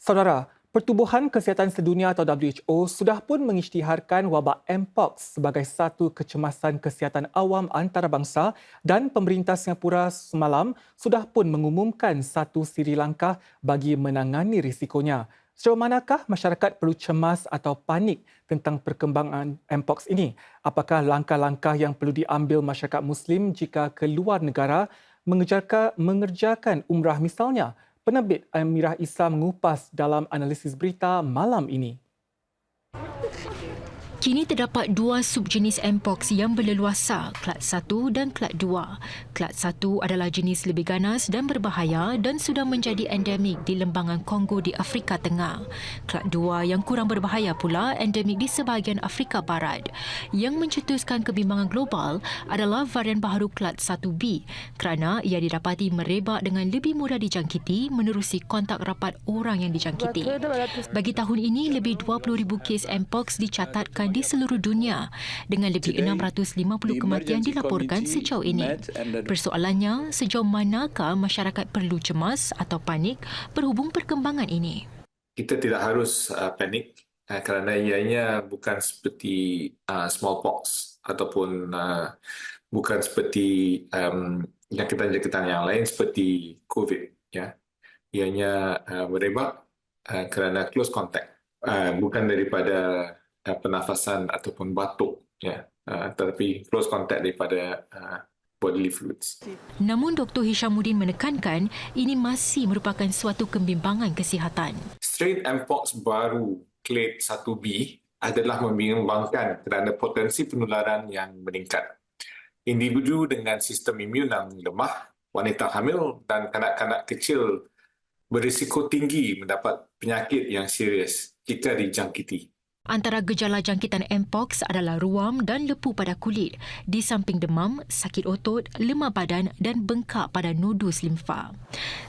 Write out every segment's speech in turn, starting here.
Saudara, Pertubuhan Kesihatan Sedunia atau WHO sudah pun mengisytiharkan wabak Mpox sebagai satu kecemasan kesihatan awam antarabangsa dan pemerintah Singapura semalam sudah pun mengumumkan satu siri langkah bagi menangani risikonya. Sejauh manakah masyarakat perlu cemas atau panik tentang perkembangan Mpox ini? Apakah langkah-langkah yang perlu diambil masyarakat Muslim jika keluar negara mengerjakan umrah misalnya? Penerbit Amirah Isa mengupas dalam analisis berita malam ini. Kini terdapat dua subjenis Mpox yang berleluasa, Clade 1 dan Clade 2. Clade 1 adalah jenis lebih ganas dan berbahaya dan sudah menjadi endemik di lembangan Kongo di Afrika Tengah. Clade 2 yang kurang berbahaya pula endemik di sebahagian Afrika Barat. Yang mencetuskan kebimbangan global adalah varian baharu Clade 1B kerana ia didapati merebak dengan lebih mudah dijangkiti menerusi kontak rapat orang yang dijangkiti. Bagi tahun ini, lebih 20,000 kes Mpox dicatatkan di seluruh dunia dengan lebih 650 kematian dilaporkan sejauh ini. Persoalannya, sejauh manakah masyarakat perlu cemas atau panik berhubung perkembangan ini? Kita tidak harus panik kerana ianya bukan seperti smallpox ataupun bukan seperti jangkitan-jangkitan yang lain seperti COVID. Ya. Ianya merebak kerana close contact, bukan daripada pernafasan ataupun batuk, ya, tetapi close contact daripada bodily fluids. Namun Dr. Hishamuddin menekankan ini masih merupakan suatu kebimbangan kesihatan. Strain Mpox baru Clade 1B adalah membimbangkan kerana potensi penularan yang meningkat. Individu dengan sistem imun yang lemah, wanita hamil dan kanak-kanak kecil berisiko tinggi mendapat penyakit yang serius jika dijangkiti. Antara gejala jangkitan Mpox adalah ruam dan lepu pada kulit, di samping demam, sakit otot, lemah badan dan bengkak pada nodus limfa.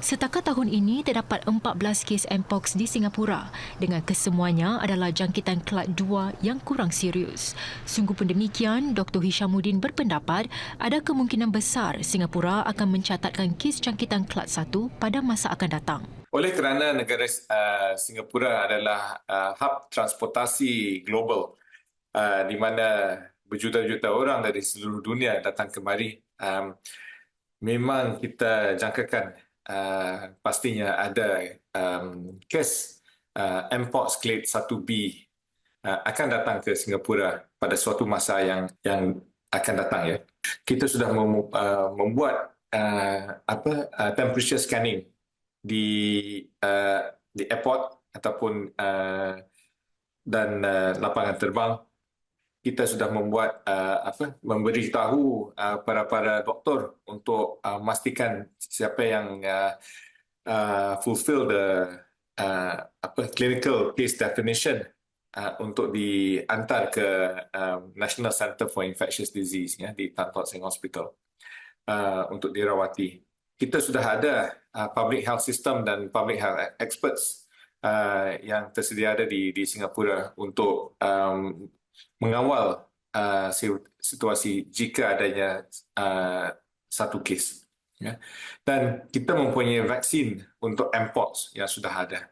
Setakat tahun ini, terdapat 14 kes Mpox di Singapura dengan kesemuanya adalah jangkitan Clade 2 yang kurang serius. Sungguh pun demikian, Dr. Hishamuddin berpendapat ada kemungkinan besar Singapura akan mencatatkan kes jangkitan Clade 1 pada masa akan datang. Oleh kerana negara Singapura adalah hub transportasi global di mana berjuta-juta orang dari seluruh dunia datang kemari, memang kita jangkakan pastinya ada kes Mpox Clade 1B akan datang ke Singapura pada suatu masa yang akan datang. Ya. Kita sudah membuat temperature scanning di airport ataupun dan lapangan terbang. Kita sudah membuat memberitahu para doktor untuk memastikan siapa yang fulfill the clinical case definition untuk diantar ke National Centre for Infectious Disease, ya, di Tan Tock Seng Hospital untuk dirawati. Kita sudah ada public health system dan public health experts yang tersedia ada di Singapura untuk mengawal situasi jika adanya satu kes. Ya. Dan kita mempunyai vaksin untuk Mpox yang sudah ada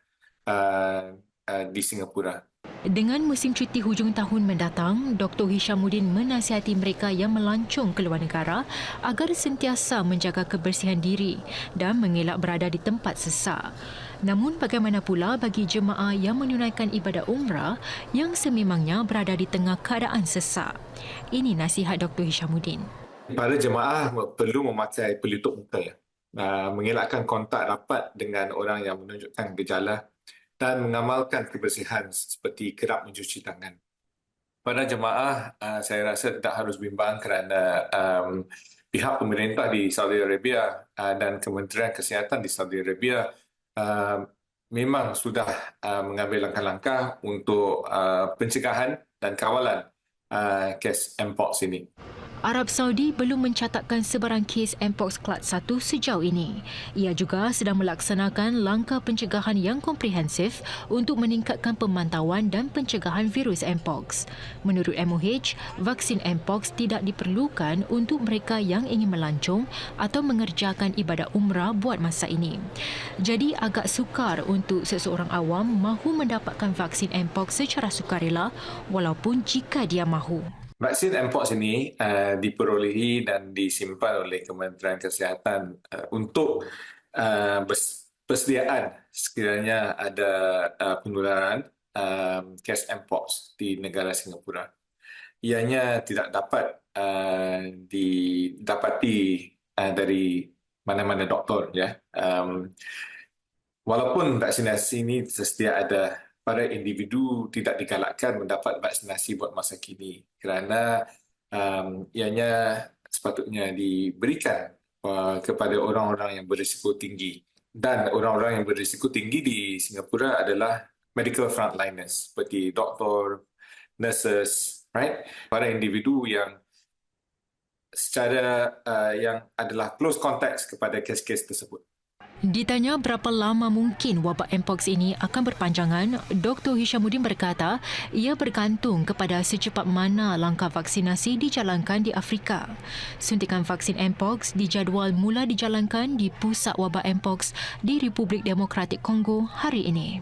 di Singapura. Dengan musim cuti hujung tahun mendatang, Dr. Hishamuddin menasihati mereka yang melancong ke luar negara agar sentiasa menjaga kebersihan diri dan mengelak berada di tempat sesak. Namun bagaimana pula bagi jemaah yang menunaikan ibadat umrah yang sememangnya berada di tengah keadaan sesak? Ini nasihat Dr. Hishamuddin. Para jemaah perlu memakai pelitup muka, ya, mengelakkan kontak rapat dengan orang yang menunjukkan gejala dan mengamalkan kebersihan seperti kerap mencuci tangan. Pada jemaah, saya rasa tidak harus bimbang kerana pihak pemerintah di Saudi Arabia dan Kementerian Kesihatan di Saudi Arabia memang sudah mengambil langkah-langkah untuk pencegahan dan kawalan kes Mpox ini. Arab Saudi belum mencatatkan sebarang kes Mpox Kelas 1 sejauh ini. Ia juga sedang melaksanakan langkah pencegahan yang komprehensif untuk meningkatkan pemantauan dan pencegahan virus Mpox. Menurut MOH, vaksin Mpox tidak diperlukan untuk mereka yang ingin melancong atau mengerjakan ibadat umrah buat masa ini. Jadi agak sukar untuk seseorang awam mahu mendapatkan vaksin Mpox secara sukarela walaupun jika dia mahu. Vaksin Mpox ini diperolehi dan disimpan oleh Kementerian Kesihatan untuk persediaan sekiranya ada penularan kes Mpox di negara Singapura. Ianya tidak dapat didapati dari mana-mana doktor, ya. Walaupun vaksinasi ini sedia ada, para individu tidak digalakkan mendapat vaksinasi buat masa kini kerana ianya sepatutnya diberikan kepada orang-orang yang berisiko tinggi. Dan orang-orang yang berisiko tinggi di Singapura adalah medical frontliners seperti doktor, nurses, right? Para individu yang secara yang adalah close contact kepada kes-kes tersebut. Ditanya berapa lama mungkin wabak Mpox ini akan berpanjangan, Dr. Hishamuddin berkata ia bergantung kepada secepat mana langkah vaksinasi dijalankan di Afrika. Suntikan vaksin Mpox dijadual mula dijalankan di pusat wabak Mpox di Republik Demokratik Kongo hari ini.